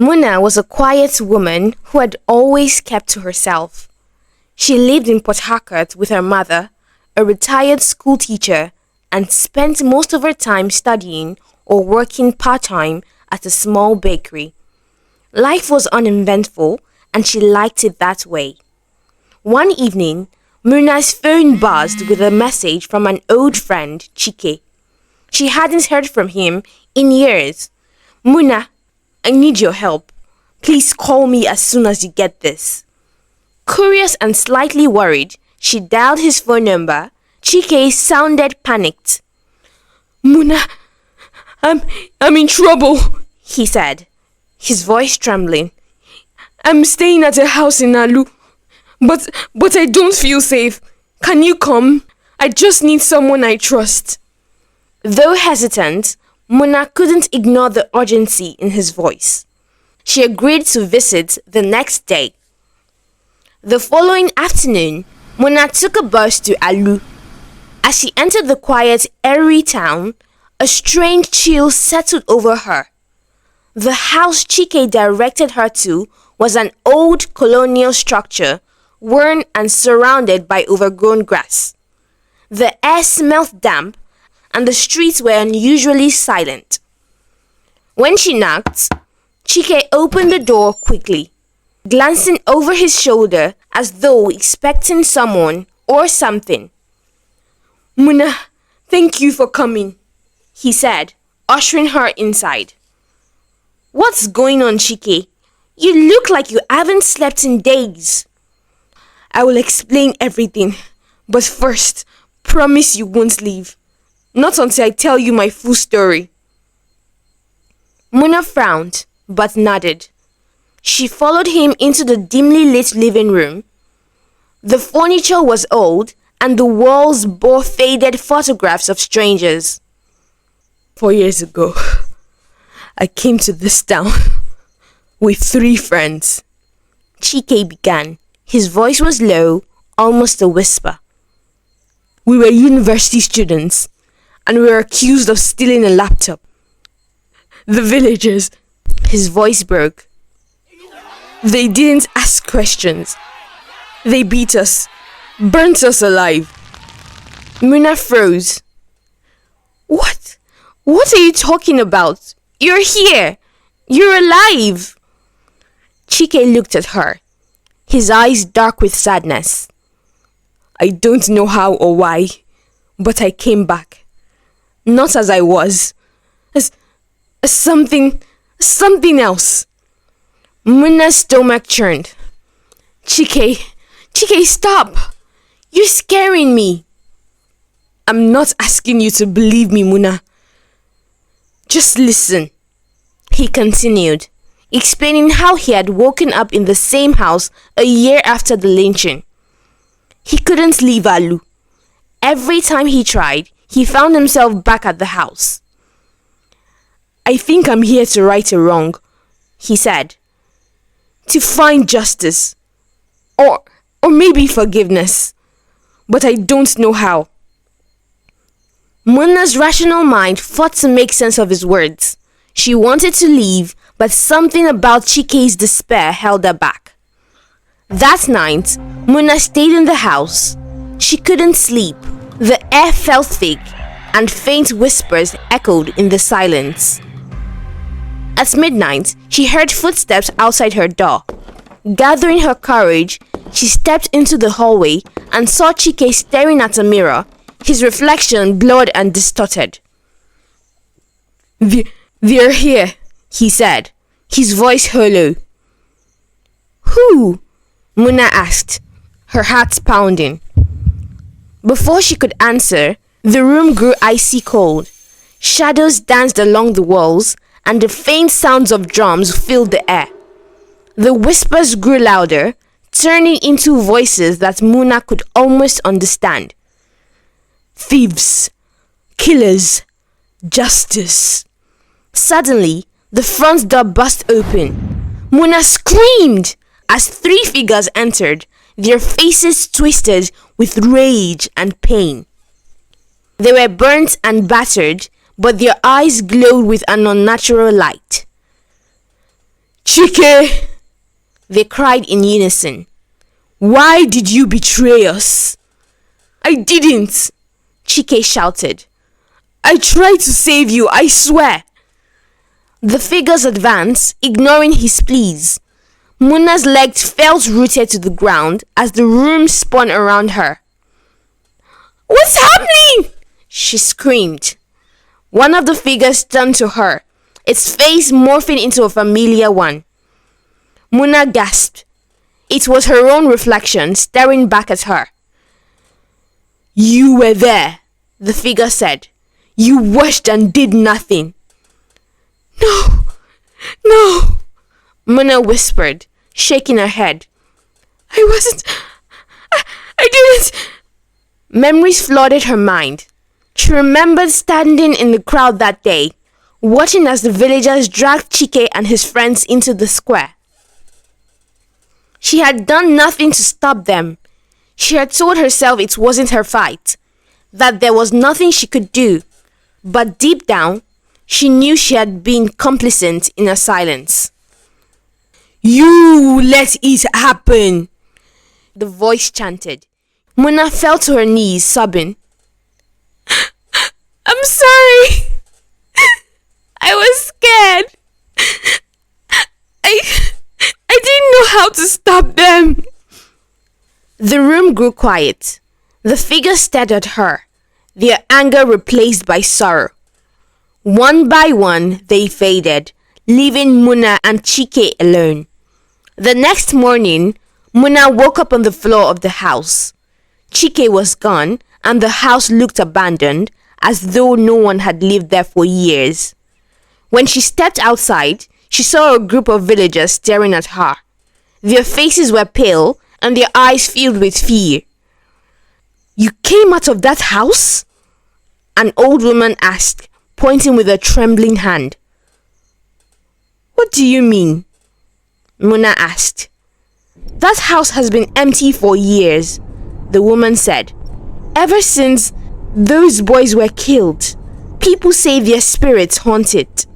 Muna was a quiet woman who had always kept to herself. She lived in Port Harcourt with her mother, a retired school teacher, and spent most of her time studying or working part-time at a small bakery. Life was uneventful, and she liked it that way. One evening, Muna's phone buzzed with a message from an old friend, Chike. She hadn't heard from him in years. "Muna, I need your help. Please call me as soon as you get this." Curious and slightly worried, she dialed his phone number. Chike sounded panicked. "Muna, I'm in trouble," he said, his voice trembling. "I'm staying at a house in Alu, but I don't feel safe. Can you come? I just need someone I trust." Though hesitant, Muna couldn't ignore the urgency in his voice. She agreed to visit the next day. The following afternoon, Muna took a bus to Alu. As she entered the quiet, airy town, a strange chill settled over her. The house Chike directed her to was an old colonial structure, worn and surrounded by overgrown grass. The air smelled damp, and the streets were unusually silent. When she knocked, Chike opened the door quickly, glancing over his shoulder as though expecting someone or something. "Muna, thank you for coming," he said, ushering her inside. "What's going on, Chike? You look like you haven't slept in days." "I will explain everything, but first, promise you won't leave. Not until I tell you my full story." Muna frowned, but nodded. She followed him into the dimly lit living room. The furniture was old, and the walls bore faded photographs of strangers. "4 years ago, I came to this town with 3 friends," Chike began. His voice was low, almost a whisper. "We were university students, and we were accused of stealing a laptop. The villagers," his voice broke, "they didn't ask questions. They beat us, burnt us alive." Muna froze. What? What are you talking about? You're here. You're alive." Chike looked at her, his eyes dark with sadness. "I don't know how or why, but I came back. Not as I was, as something else." Muna's stomach churned. Chike, stop! You're scaring me." "I'm not asking you to believe me, Muna. Just listen," he continued, explaining how he had woken up in the same house a year after the lynching. He couldn't leave Alu. Every time he tried, he found himself back at the house. "I think I'm here to right a wrong," he said. "To find justice. Or maybe forgiveness. But I don't know how." Muna's rational mind fought to make sense of his words. She wanted to leave, but something about Chike's despair held her back. That night, Muna stayed in the house. She couldn't sleep. The air felt thick, and faint whispers echoed in the silence. At midnight, she heard footsteps outside her door. Gathering her courage, she stepped into the hallway and saw Chike staring at a mirror, his reflection blurred and distorted. They're here," he said, his voice hollow. "Who?" Muna asked, her heart pounding. Before she could answer, the room grew icy cold. Shadows danced along the walls, and the faint sounds of drums filled the air. The whispers grew louder, turning into voices that Muna could almost understand. "Thieves, killers, justice." Suddenly, the front door burst open. Muna screamed as 3 figures entered, their faces twisted with rage and pain. They were burnt and battered, but their eyes glowed with an unnatural light. Chike! They cried in unison. Why did you betray us? I didn't, Chike shouted. I tried to save you, I swear. The figures advanced, ignoring his pleas. Muna's legs felt rooted to the ground as the room spun around her. What's happening? She screamed. One of the figures turned to her, its face morphing into a familiar one. Muna gasped. It was her own reflection staring back at her. You were there, the figure said. You watched and did nothing. No, no, Muna whispered, shaking her head. I didn't. Memories flooded her mind. She remembered standing in the crowd that day, watching as the villagers dragged Chike and his friends into the square. She had done nothing to stop them. She had told herself it wasn't her fight, that there was nothing she could do. But deep down, she knew she had been complicit in her silence. You let it happen, the voice chanted. Muna fell to her knees, sobbing. I'm sorry. I was scared. I didn't know how to stop them. The room grew quiet. The figures stared at her, their anger replaced by sorrow. One by one, they faded, leaving Muna and Chike alone. The next morning, Muna woke up on the floor of the house. Chike was gone, and the house looked abandoned, as though no one had lived there for years. When she stepped outside, she saw a group of villagers staring at her. Their faces were pale, and their eyes filled with fear. You came out of that house? An old woman asked, pointing with a trembling hand. What do you mean? Muna asked. That house has been empty for years, the woman said. Ever since those boys were killed, people say their spirits haunt it.